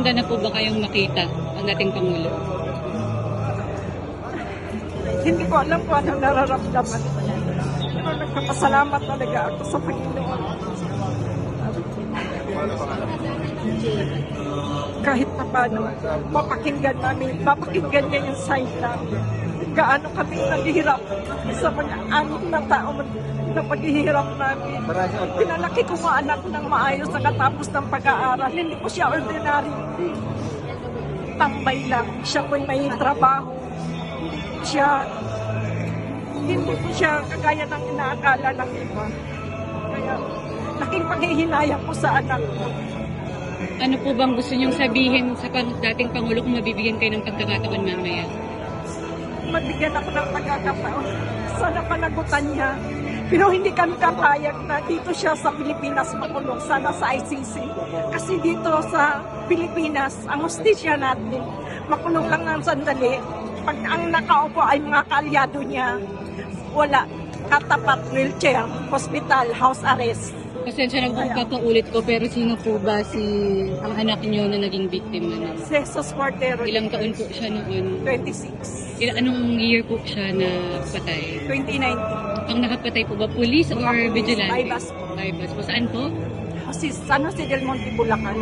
handa na po ba kayong makita ang dating Pangulo? Hindi ko alam kung anong nararamdaman. Pero nagpapasalamat talaga ako sa Panginoon. Kahit pa paano, mapakinggan niya yung side namin. Gaano kami naghihirap sa mga anim na tao na paghihirap namin. Pinalaki ko mga anak ng maayos sa katapos ng pag-aaral. Hindi ko siya ordinary. Tambay lang. Siya po'y may trabaho. Hindi ko siya kagaya ng inaakala ng iba. Kaya, laking panghihinayang ko sa anak ko. Ano po bang gusto niyong sabihin sa dating Pangulo kung mabibigyan kayo ng pagkakataon mamaya? Mabigyan ako ng pagkakataon. Sana panagutan niya. Pero hindi kami kapayag na dito siya sa Pilipinas makulong. Sana sa ICC. Kasi dito sa Pilipinas, ang hustisya natin, makulong lang ng sandali. Pag ang nakaupo ay mga kaalyado niya, wala. Katapat, wheelchair, hospital, house arrest. Pasensya na po papaulit ko, pero sino po ba ang anak niyo na naging biktima na? Jesus Cordero, Ilang taon po siya noon? 26. Anong year po siya na patay? 2019. Ang nakapatay po ba, police or vigilante? Baybas po. Baybas po. Saan po? San Jose del Monte, Bulacan.